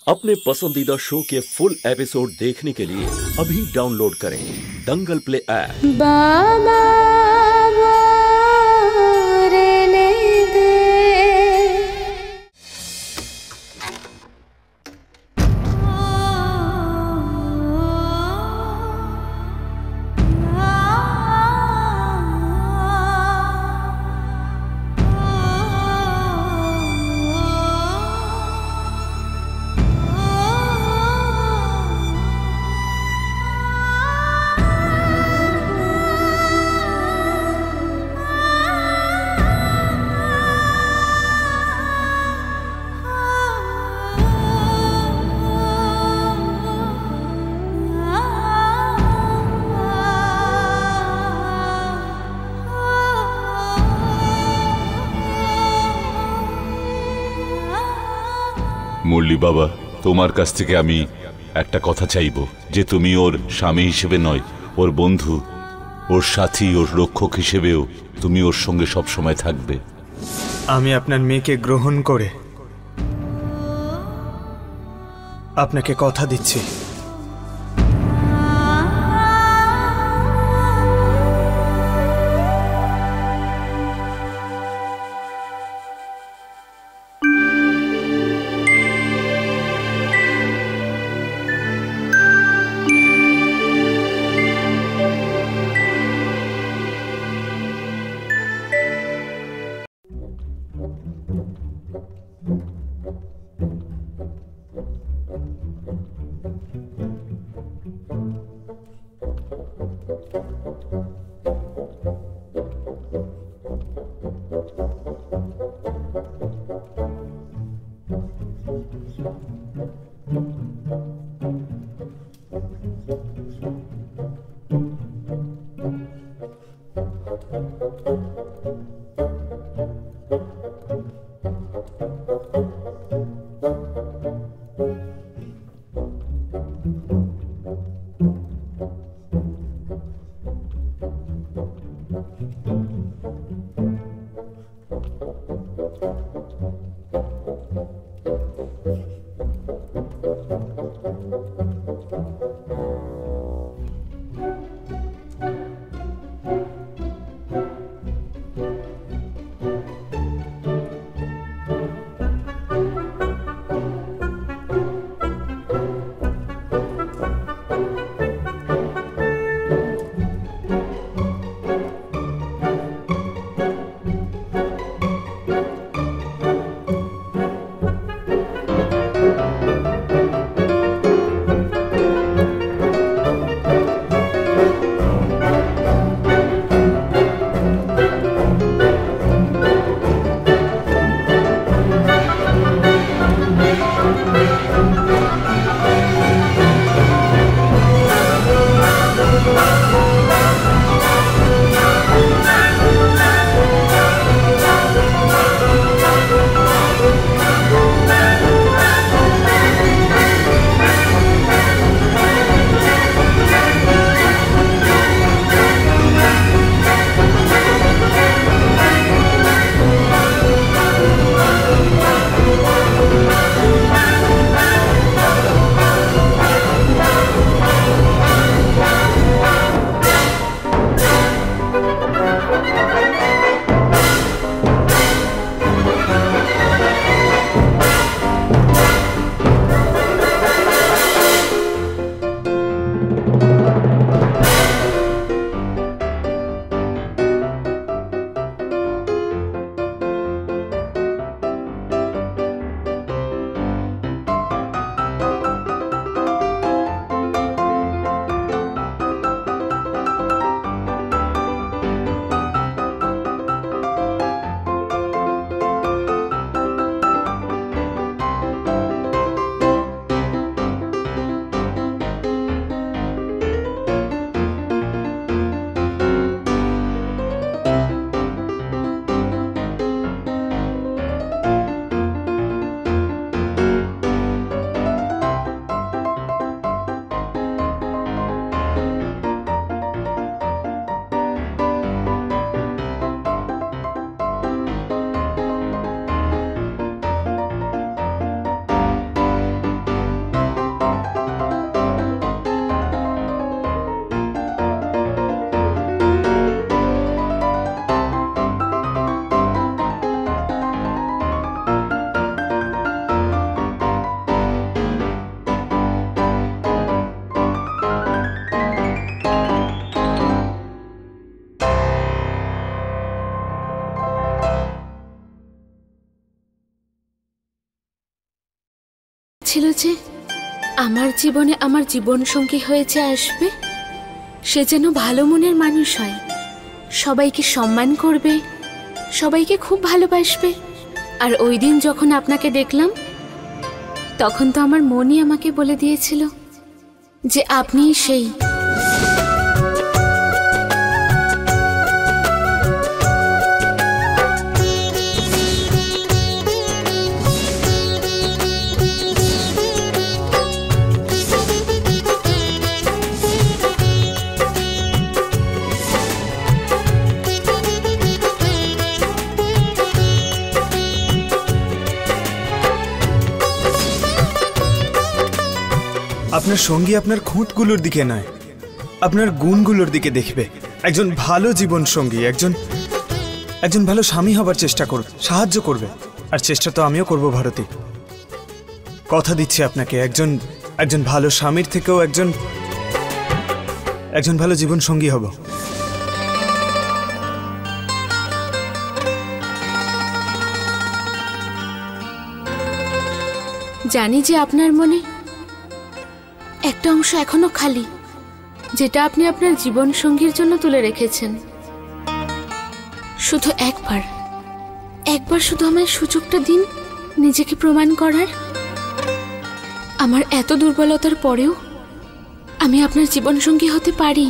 अपने पसंदीदा शो के फुल एपिसोड देखने के लिए अभी डाउनलोड करें दंगल प्ले ऐप। मुरली बाबा তোমার কাছ থেকে আমি একটা কথা চাইবো যে তুমি ওর স্বামী হিসেবে নয়, ওর বন্ধু, ওর সাথী, ওর রক্ষক হিসেবেও তুমি ওর সঙ্গে সব সময় থাকবে। আমি আপনার মেয়েকে গ্রহণ করে আপনাকে কথা দিচ্ছি। বলেছিল যে আমার জীবনে আমার জীবনসঙ্গী হয়ে যে আসবে সে যেন ভালো মনের মানুষ হয়, সবাইকে সম্মান করবে, সবাইকে খুব ভালোবাসবে। আর ওই দিন যখন আপনাকে দেখলাম তখন তো আমার মনই আমাকে বলে দিয়েছিল যে আপনিই সেই। আপনার সঙ্গী আপনার খুঁতগুলোর দিকে নয়, আপনার গুণগুলোর দিকে দেখবে। একজন ভালো জীবন সঙ্গী একজন ভালো স্বামী হবার চেষ্টা করবে, সাহায্য করবে। আর চেষ্টা তো আমিও করব ভারতী, কথা দিচ্ছি আপনাকে। একজন ভালো স্বামীর থেকেও একজন ভালো জীবন সঙ্গী হব। জানি যে আপনার মনে একটা অংশ এখনো খালি, যেটা আপনি আপনার জীবন সঙ্গীর জন্য তুলে রেখেছেন। শুধু একবার শুধু আমায় সুযোগটা দিন নিজেকে প্রমাণ করার। আমার এত দুর্বলতার পরেও আমি আপনার জীবন সঙ্গী হতে পারি।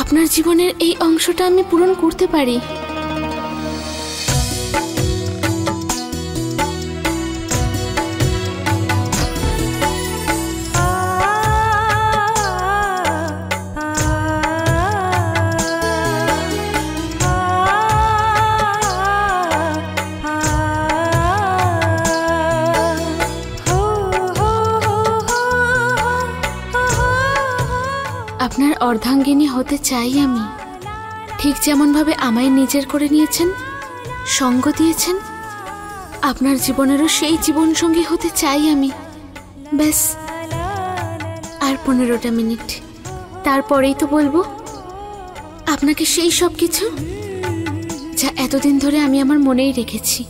আপনার জীবনের এই অংশটা আমি পূরণ করতে পারি। আপনার অর্ধাঙ্গিনী হতে চাই আমি, ঠিক যেমন ভাবে আমায় নিজের করে নিয়েছেন, সঙ্গ দিয়েছেন। আপনার জীবনেরও সেই জীবন সঙ্গী হতে চাই আমি। ব্যাস আর 15টা মিনিট, তারপরেই তো বলবো আপনাকে সেই সব কিছু যা এতদিন ধরে আমি আমার মনেই রেখেছি।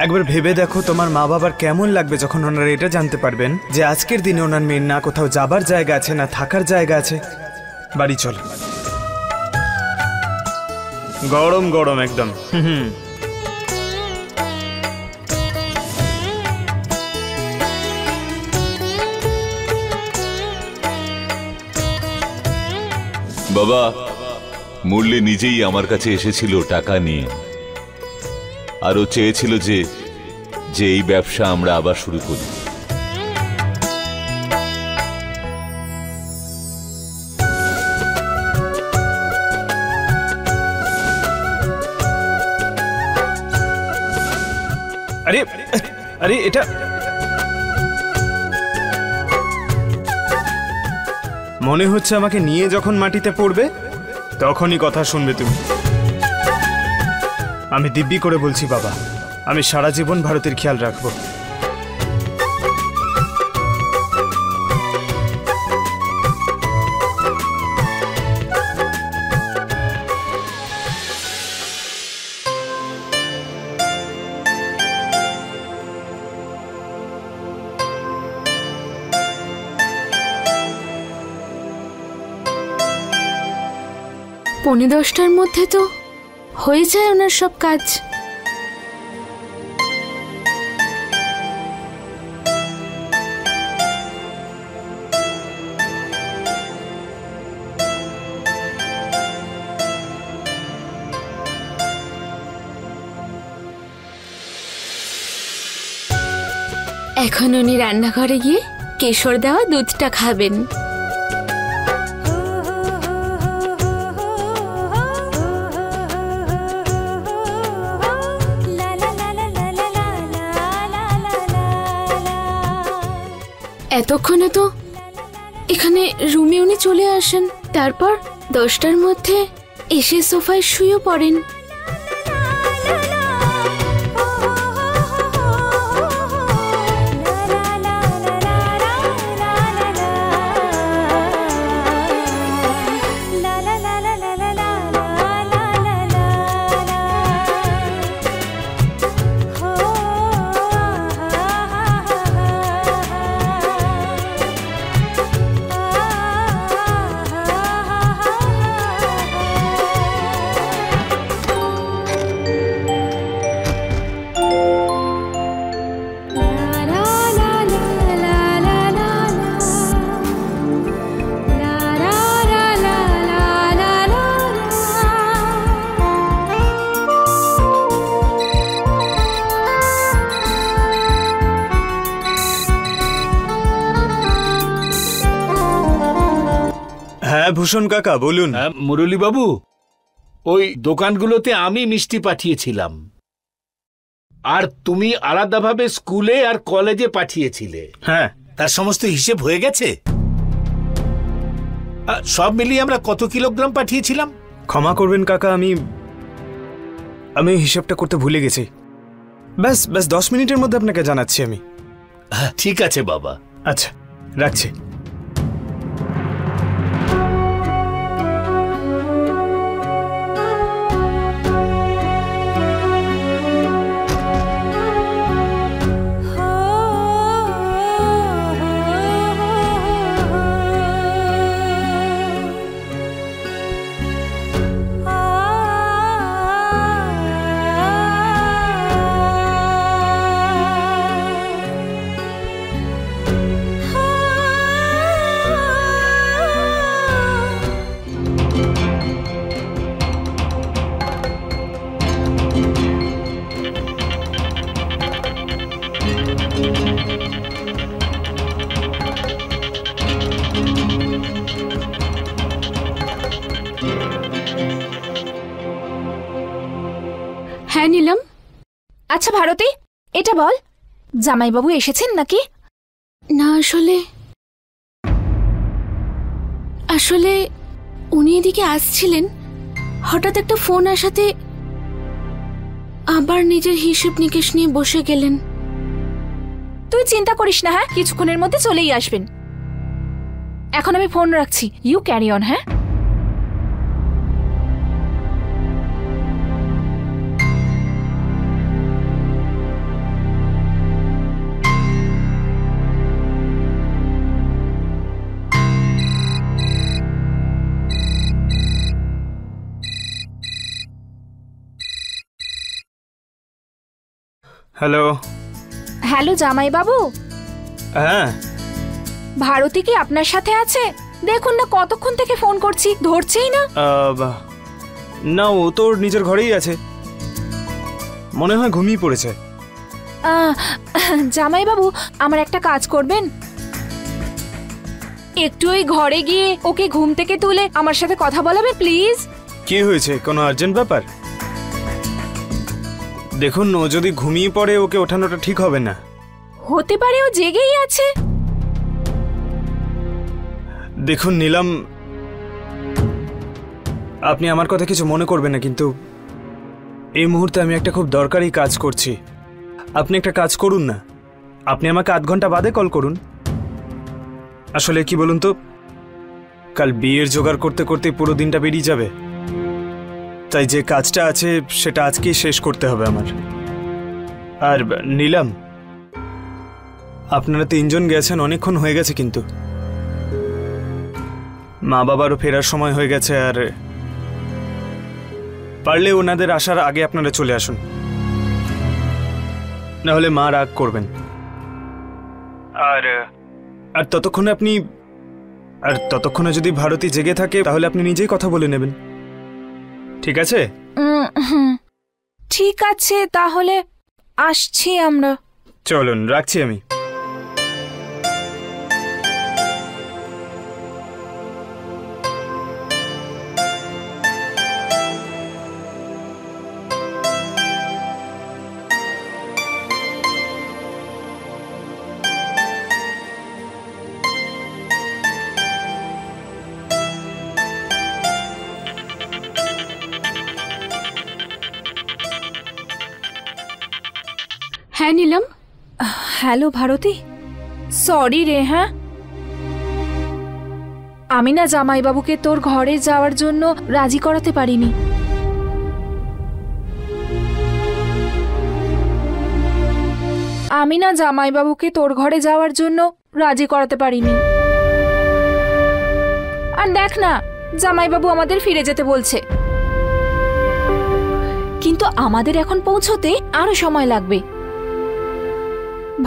একবার ভেবে দেখো তোমার মা বাবার কেমন লাগবে যখন ওনারা এটা জানতে পারবেন যে আজকের দিনে ওনার মেয়ের না কোথাও যাবার জায়গা আছে না থাকার জায়গা আছে। বাড়ি চল, গরম গরম একদম। বাবা, মুরলি নিজেই আমার কাছে এসেছিল টাকা নিয়ে, আর ও চেয়েছিল যে এই ব্যবসা আমরা আবার শুরু করি। আরে আরে এটা মনে হচ্ছে আমাকে নিয়ে যখন মাটিতে পড়বে তখনই কথা শুনবে তুমি। আমি দিব্যি করে বলছি বাবা, আমি সারা জীবন ভারতের খেয়াল রাখবো। পৌনে 10টার মধ্যে তো হয়ে যায় ওনার সব কাজ। এখন উনি রান্নাঘরে গিয়ে কেশর দেওয়া দুধটা খাবেন। এতক্ষণে তো এখানে রুমে উনি চলে আসেন, তারপর 10টার মধ্যে এসে সোফায় শুয়ে পড়েন। হ্যাঁ ভূষণ কাকা বলুন। মুরলী বাবু, ওই দোকানগুলোতে আমি মিষ্টি পাঠিয়েছিলাম, আর তুমি আলাদাভাবে স্কুলে আর কলেজে পাঠিয়েছিলে। হ্যাঁ, তার সমস্ত হিসেব হয়ে গেছে? সব মিলিয়ে আমরা কত কিলোগ্রাম পাঠিয়েছিলাম? ক্ষমা করবেন কাকা, আমি হিসাবটা করতে ভুলে গেছি। ব্যাস 10 মিনিটের মধ্যে আপনাকে জানাচ্ছি আমি। ঠিক আছে বাবা। আচ্ছা, রাখছি। হ্যাঁ নিলাম। আচ্ছা ভারতী, এটা বল, জামাইবাবু এসেছেন নাকি? না, আসলে উনি এদিকে আসছিলেন, হঠাৎ একটা ফোন আসাতে আবার নিজের হিসেব নিকেশ নিয়ে বসে গেলেন। তুই চিন্তা করিস না, হ্যাঁ কিছুক্ষণের মধ্যে চলেই আসবেন। এখন আমি ফোন রাখছি, ইউ ক্যারি অন। হ্যাঁ হ্যালো। হ্যালো জামাইবাবু। হ্যাঁ, ভারতী কি আপনার সাথে আছে? দেখুন না, কতক্ষণ থেকে ফোন করছি, ধরছেই না। না, ও তোর নিজের ঘরেই আছে, মনে হয় ঘুমিয়ে পড়েছে। জামাইবাবু, আমার একটা কাজ করবেন? একটু ওই ঘরে গিয়ে ওকে ঘুম থেকে তুলে আমার সাথে কথা বলাবে প্লিজ। কি হয়েছে, কোনো আর্জেন্ট ব্যাপার? দেখুন, ও যদি ঘুমিয়ে পড়ে ওকে ওঠানোটা ঠিক হবে না। হতে পারে ও জেগেই আছে। দেখুন নীলম, আপনি আমার কথা কিছু মনে করবেন না, কিন্তু এই মুহূর্তে আমি একটা খুব দরকারি কাজ করছি। আপনি একটা কাজ করুন না, আপনি আমাকে 8 ঘন্টা বাদে কল করুন। আসলে কি বলুন তো, কাল বিয়ের জোগাড় করতে করতে পুরো দিনটা বেরিয়ে যাবে, তাই যে কাজটা আছে সেটা আজকেই শেষ করতে হবে আমার। আর নীলম, আপনারা 3 জন গেছেন, অনেকক্ষণ হয়ে গেছে, কিন্তু মা বাবারও ফেরার সময় হয়ে গেছে, আর পারলে ওনাদের আসার আগে আপনারা চলে আসুন, না হলে মা রাগ করবেন। আর ততক্ষণে যদি ভারতী জেগে থাকে তাহলে আপনি নিজেই কথা বলে নেবেন, ঠিক আছে? ঠিক আছে, তাহলে আসছি আমরা। চলুন, রাখছি আমি। হ্যাঁ নিলাম। হ্যালো ভারতী, সরি রে। হ্যাঁ, আমি না জামাইবাবুকে তোর ঘরে যাওয়ার জন্য রাজি করাতে পারিনি। আর দেখ না, জামাইবাবু আমাদের ফিরে যেতে বলছে, কিন্তু আমাদের এখন পৌঁছতে আরো সময় লাগবে।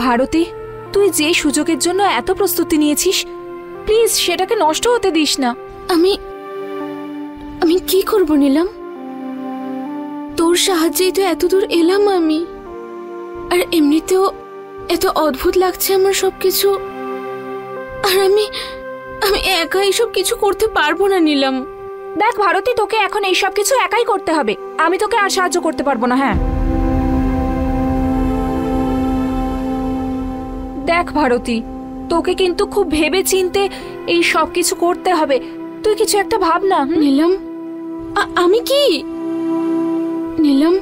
ভারতী, তুই যে সুযোগের জন্য এত প্রস্তুতি নিয়েছিস, প্লিজ সেটাকে নষ্ট হতে দিস না। আমি কি করব নিলাম? তোর সাহায্যেই তো এত দূর এলাম আমি। আর এমনিতেও এত অদ্ভুত লাগছে আমার সবকিছু। আর আমি একা এইসব কিছু করতে পারবো না নিলাম। দেখ ভারতী, তোকে এখন এইসব কিছু একাই করতে হবে, আমি তোকে আর সাহায্য করতে পারবো না। হ্যাঁ দেখ ভারতী, তোকে কিন্তু খুব ভেবে চিনতে এই সব কিছু করতে হবে। তুই কিছু একটা ভাব না। নিলাম, আমি কি? নিলাম,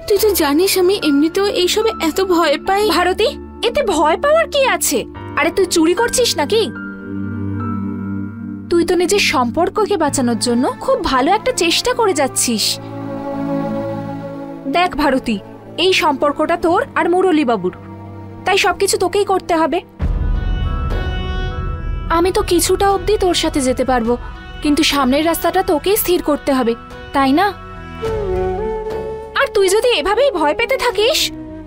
তুই তো জানিস আমি এমনিতেও এইসবে এত ভয় পাই। ভারতী, এতে ভয় পাওয়ার কি আছে? আরে তুই চুরি করছিস নাকি? তুই তো নিজের সম্পর্ককে বাঁচানোর জন্য খুব ভালো একটা চেষ্টা করে যাচ্ছিস। দেখ ভারতী, এই সম্পর্কটা তোর আর মুরলী বাবুর, তাই সবকিছু তোকেই করতে হবে। আমি তো কিছুটা অবধি তোর সাথে যেতে পারবো, কিন্তু সামনের রাস্তাটা তোকেই স্থির করতে হবে, তাই না? আর তুই যদি এভাবেই ভয় পেতে থাকিস,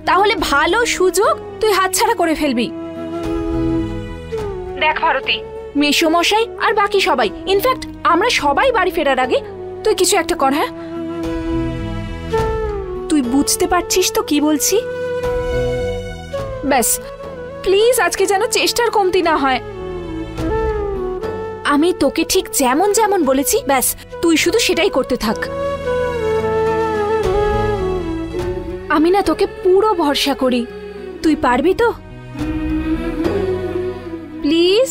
তাহলে ভালো সুযোগ তুই হাতছাড়া করে ফেলবি। দেখ ভারতী, মেসোমশাই আর বাকি সবাই, ইনফ্যাক্ট আমরা সবাই বাড়ি ফেরার আগে তুই কিছু একটা কর। হ্যাঁ, তুই বুঝতে পারছিস তো কি বলছি? ব্যাস, প্লিজ আজকে যেন চেষ্টার কমতি না হয়। আমি তোকে ঠিক যেমন যেমন বলেছি, ব্যাস তুই শুধু সেটাই করতে থাক। আমি না তোকে পুরো ভরসা করি, তুই পারবি তো? প্লিজ।